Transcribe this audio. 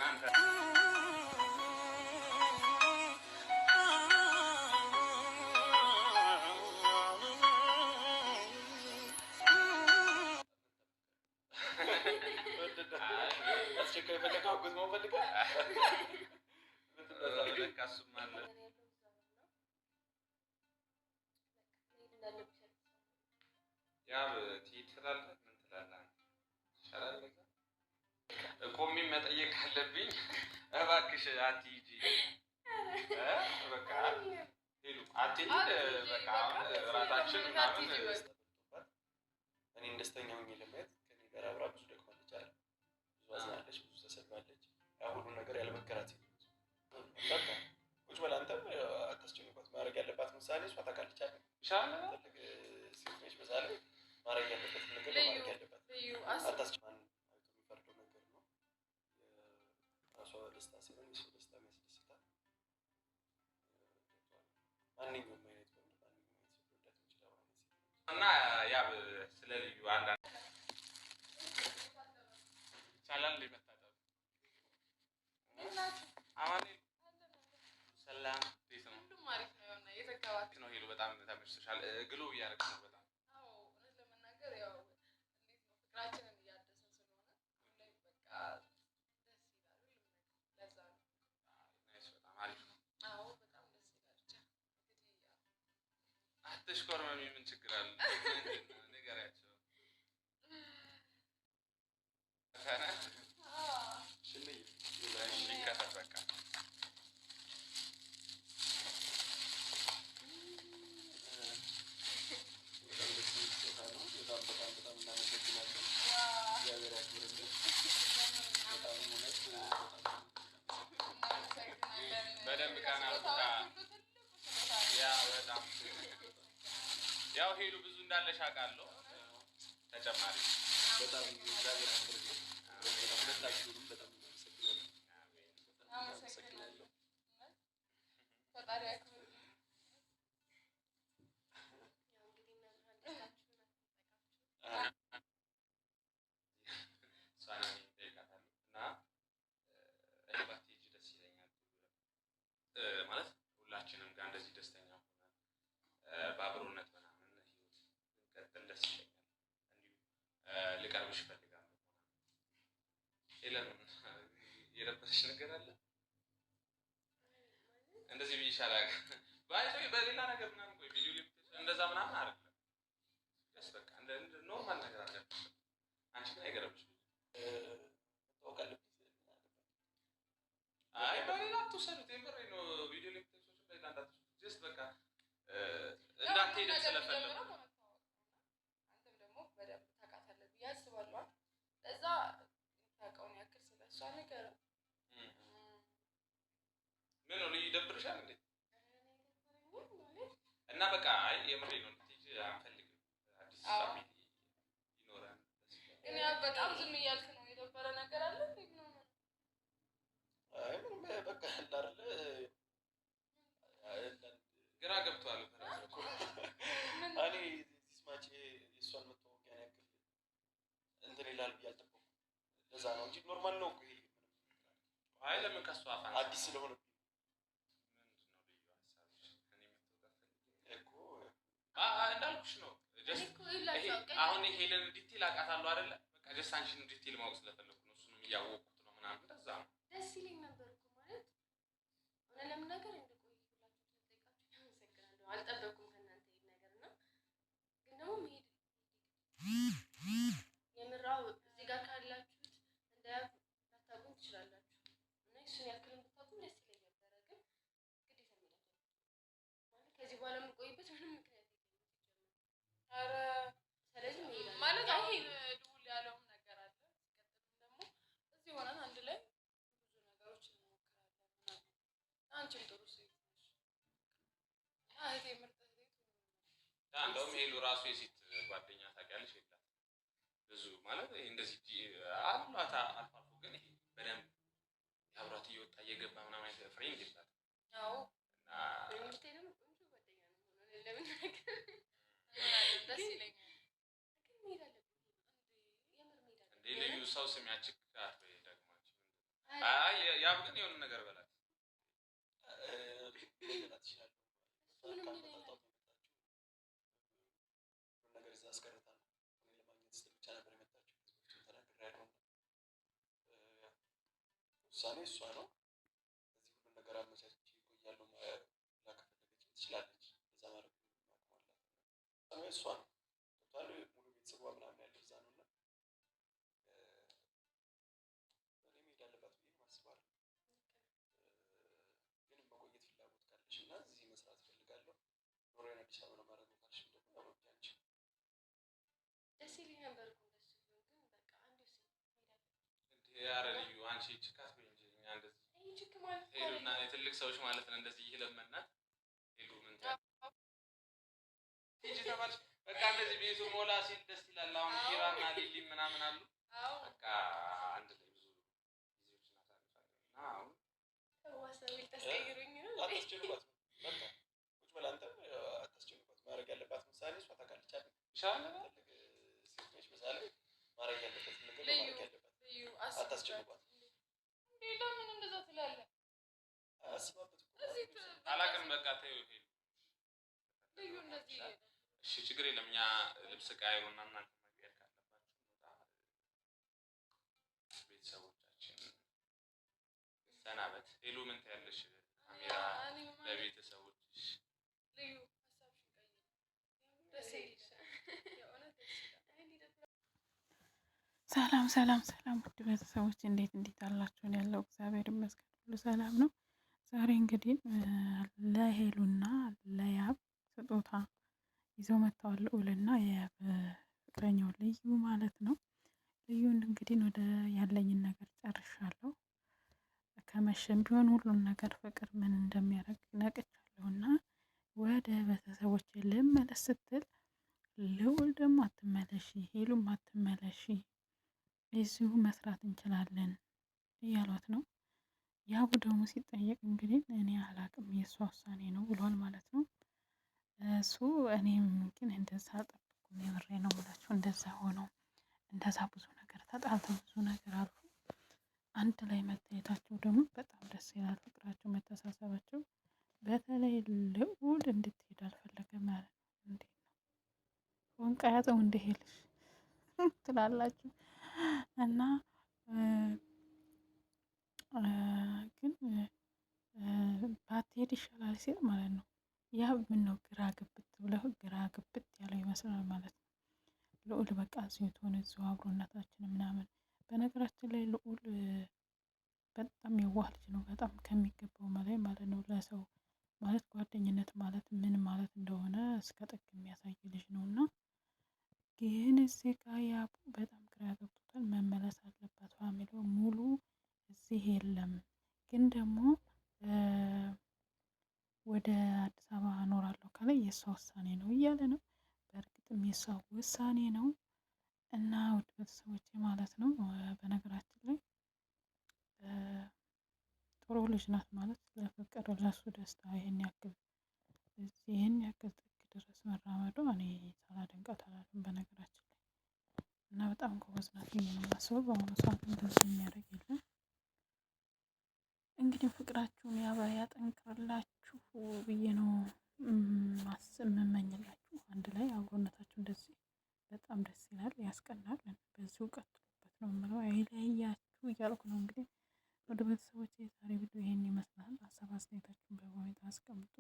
እናንተ አስቸኳይ ፈለከው ጉዝ ነው ፈልገህ ለካሱም አለ ያ ትሄድ ትላለህ ምን ትላለህ ይሻላል ቆሜ መጠየቅ አለብኝ እባክሽ አትሂጂ በቃ ሄሉ አትሂጂ በቃ እራታችን ምናምን እኔን ደስተኛ ሆኜ ለማየት ከኔ ጋር አብራ ብዙ ደክማለች አይደል ብዙ አዝናለች ብዙ ተሰድባለች ያ ሁሉ ነገር ያለመከራት በቃ ቁጭ በል አንተም አታስጨንቋት ማድረግ ያለባት ምሳሌ እሷ ታውቃለች አይደል ይሻላል ሴት ነች በዛ ላይ ማድረግ ያለበት ነገር ማድረግ ያለባት አታስጨንቋት የሚፈርደው ነገር ነው ራሷ ደስታ ሲሆን የሱ ደስታ የሚያስደስታል ማንኛውም አይነት ወንድ ማንኛውም አይነት ሰው ወዳት ይችላል እና ያ ስለ ልዩ አንዳንድ ሰላም ለመታጠብ አማን ሰላም ዲስ ነው ሁሉም አሪፍ ነው እና የተከባክ ነው ሄሉ በጣም ተመችቶሻል ግሎ እያደረግሽ ነው በጣም አዎ እውነት ለመናገር ያው እንዴት ነው ፍቅራችንን እያደሰን ስለሆነ ላይ በቃ ደስ ይላል ለዛ ነው ናይስ በጣም አሪፍ ነው አዎ በጣም ደስ ይላል ብቻ እንግዲህ ያው አትሽኮርመሚ ምን ችግር አለ ንገሪያቸው ሽልይ ይከተል በቃ በጣም እናመሰግናለን እግዚአብሔር ያክብርልን በደንብ ቃና በቃ ያ በጣም ያው ሄሉ ብዙ እንዳለሽ አውቃለሁ ተጨማሪ በጣም እግዚአብሔር ያክብርልን ሁላችሁንም በጣም እናመሰግናለን ፈጣሪ ያክብርልን ማለት ሁላችንም ጋር እንደዚህ ደስተኛ ሆነን በአብሮነት ምናምን ህይወት እንቀጥል ደስ ይለኛል እንዲሁ ልቀርብሽ እፈልጋለሁ ሄለን የረበሽሽ ነገር አለ እንደዚህ ቢሻላል ባይዞይ በሌላ ነገር ምናምን ቆይ ቪዲዮ ሊፕ እንደዛ ምናምን አይደለም ደስ በቃ እንደ ኖርማል ነገር አለ አንቺ ግን አይገርምሽ ታውቃለህ አይ በሌላ ተሰሩት የምሬ ነው ቪዲዮ ሊፕ ቴክስቶች ላይ እንዳንዳት ጀስት በቃ እንዳትሄድ ስለፈለኩ አንተም ደግሞ በደንብ ታውቃታለህ ብዬ አስባለሁ ለዛ ታውቀውን ያክል ስለሷ ነገር ምን ነው ይደብርሻል እንዴ እና በቃ አይ የምሬ ነው እንዴ አንፈልግም አዲስ ፋሚሊ ይኖራል ግን ያ በጣም ዝም እያልክ ነው የደበረ ነገር አለ እንዴ ነው አይ ምንም በቃ አይደል ግራ ገብቷል እኔ ሲስማች የሷን መተዋወቂያ ያክል እንትን ይላል ብዬ አልጠበኩም ለዛ ነው እንጂ ኖርማል ነው እኮ ይሄ አይ ለምን ከሷ አፋን አዲስ ስለሆነ እንዳልኩሽ ነው ጀስት አሁን ሄለን ዲቴል አውቃታለሁ አይደለ በቃ ጀስት አንቺን ዲቴል ማወቅ ስለፈለኩ ነው እሱንም እያወቅኩት ነው ምናምን እንደዛ ነው ደስ ይለኝ ነበር እኮ ማለት ሆነ ለምን ነገር እንደቆይ ሁላችሁ ተጠይቃችሁ ተመሰግናለሁ አልጠበኩም ከእናንተ ይሄን ነገርና ግን ደግሞ መሄድ የምራው እዚህ ጋር ካላችሁት እንዳታውቁ ትችላላችሁ እና እሱን ያክል እንድታውቁ ደስ ይለኝ ነበር ግን ግዴታ መሄድ ማለት ከዚህ በኋላ የምቆይበት ምንም ምክንያት አረ ስለዚህ ማለት አሁን ደውል ያለውም ነገር አለ ሲቀጥልም ደግሞ እዚህ ሆነን አንድ ላይ ብዙ ነገሮች እንሞክራለን አንቺም ጥሩ ሴት ነሽ እህቴ ምርጥ እህቴ እንደውም ሄሉ ራሱ የሴት ጓደኛ ታውቂያለሽ የላት ብዙ ማለት እንደዚህ አሏት አልፎ አልፎ ግን ይሄ በደንብ ያብራት እየወጣ እየገባ ምናምን አይነት ፍሬንድ ይላል አዎ እና ፍሬንድ ነው ቆንጆ ጓደኛ ነው ለምን ነገር ደስ ይለኛል ግን ሜዳ ለምን እንዴ የምር ሜዳ እንዴ ልዩ ሰው ስሚያችክ አትበይ ደግማችሁ ያብ ግን የሆነ ነገር በላት ውሳኔ እሷ ነው። እዚህ ሁሉ ነገር አመቻችቼ እቆያለሁ ብላ ከፈለገች ትችላለች። እዛ ማለት ነው ውሳኔ እሷ ነው። ሙሉ ቤተሰቧ ምናምን ያለው እዛ ነው እና እኔ መሄድ አለባት ብዬ ማስባለሁ። ግን መቆየት ፍላጎት ካለሽ እና እዚህ መስራት እፈልጋለሁ ኑሮዬን አዲስ አበባ ነው ማድረግ ካልሽ ደግሞ ያው አንቺ ደስ ይለኝ ነበር እኮ እንደሱ ቢሆን ግን በቃ አንዴ ኧረ ልዩ አንቺ ችካት እንጂ እኛ እንደዚህ ሄሉና የትልቅ ሰዎች ማለት ነው እንደዚህ እየለመናት ሄሉ ምን እንጂ ተባልሽ በቃ እንደዚህ ቤቱ ሞላ ሲል ደስ ይላል። አሁን ኪራና ሊሊ ምናምን አሉ በቃ አንድ ላይ ብዙ ጊዜዎች እናሳልፋለን እና አሁን ተዋሰብል ተስቀይሩኝ ነው አታስጨንቋት። በቃ ቁጭ ብላ አንተ አታስጨንቋት። ማድረግ ያለባት ምሳሌ እሷ ታውቃለች አይደል? ኢንሻአላህ ሴት ነች። ምሳሌ ማድረግ ያለበት ነገር ማድረግ ያለባት አታስጨንቋት። ለምን እንደዛ ትላለህ? አስባበት አላውቅም። በቃ ተይው ሄሉ ልዩ እንደዚህ እሺ ችግር የለም። እኛ ልብስ ቀያይሩና እናንተ መቀየር ካለባችሁ ቤተሰቦቻችን ሰናበት። ሄሉ ምን ታያለሽ? ካሜራ ለቤተሰቦችሽ ልዩ ሀሳብሽን ቀይሪ። ደስ ይልሻል። የእውነት ደስ ይላል። ሰላም ሰላም ሰላም ውድ ቤተሰቦች እንዴት አላችሁ? ያለው እግዚአብሔር ይመስገን ሁሉ ሰላም ነው። ዛሬ እንግዲህ ለሄሉና ለያብ ስጦታ ይዘው መጥተዋል። ልዑልና የያብ ፍቅረኛው ልዩ ማለት ነው። ልዩን እንግዲህ ወደ ያለኝን ነገር ጨርሻለሁ። ከመሸም ቢሆን ሁሉን ነገር ፍቅር ምን እንደሚያደርግ ነቅቻለሁ እና ወደ ቤተሰቦች ልመለስ ስትል ልዑል ደግሞ አትመለሺ፣ ሄሉም አትመለሺ፣ እዚሁ መስራት እንችላለን እያሏት ነው። ያቡ ደግሞ ሲጠየቅ እንግዲህ እኔ አላቅም የእሷ ውሳኔ ነው ብሏል ማለት ነው። እሱ እኔም ግን እንደዛ አልጠብኩም። የምሬ ነው የምላችሁ። እንደዛ ሆነው እንደዛ ብዙ ነገር ተጣልተው ብዙ ነገር አልፎ አንድ ላይ መታየታቸው ደግሞ በጣም ደስ ይላል። ፍቅራቸው፣ መተሳሰባቸው። በተለይ ልዑል እንድትሄድ አልፈለገም ማለት ነው። እንዴት ነው ወንቃ ያዘው እንደሄልሽ ትላላችሁ እና ግን ባትሄድ ይሻላል ሲል ማለት ነው። ያ ምን ነው ግራ ግብት ብለው ግራ ግብት ያለው ይመስላል ማለት ነው። ልዑል በቃ እዚሁ ትሆን እዚሁ አብሮነታችን ምናምን። በነገራችን ላይ ልዑል በጣም የዋህ ልጅ ነው። በጣም ከሚገባው በላይ ማለት ነው። ለሰው ማለት ጓደኝነት ማለት ምን ማለት እንደሆነ እስከ ጥግ የሚያሳይ ልጅ ነው እና ግን እዚህ ጋር ያቡ በጣም ግራ ገብቶታል። መመለስ አለባት። ፋሚሊው ሙሉ እዚህ የለም ግን ደግሞ ወደ አዲስ አበባ እኖራለሁ ካለ የእሷ ውሳኔ ነው እያለ ነው። በእርግጥም የእሷ ውሳኔ ነው እና ውድ ቤተሰቦቼ ማለት ነው። በነገራችን ላይ ጥሩ ልጅ ናት ማለት ለፍቅር ለሱ ደስታ ይህን ያክል ጥግ ድረስ መራመዷ እኔ ሳላደንቃት አላልፍም በነገራችን ላይ እና በጣም ጎበዝ ናት ብዬ ነው የማስበው። በአሁኑ ሰዓት እንደዚህ የሚያደርግ የለም። እንግዲህ ፍቅራችሁን ያጠንክርላችሁ ብዬ ነው የምመኝላችሁ። አንድ ላይ አብሮነታችሁ እንደዚህ በጣም ደስ ይላል፣ ያስቀናል። በዚሁ ቀጥሉበት ነው የምለው። አይለያችሁ እያልኩ ነው እንግዲህ ወደ ቤተሰቦች የዛሬ ቪዲዮ ይሄን ይመስላል። ሀሳብ አስተያየታችሁን በኮሜንት አስቀምጡ።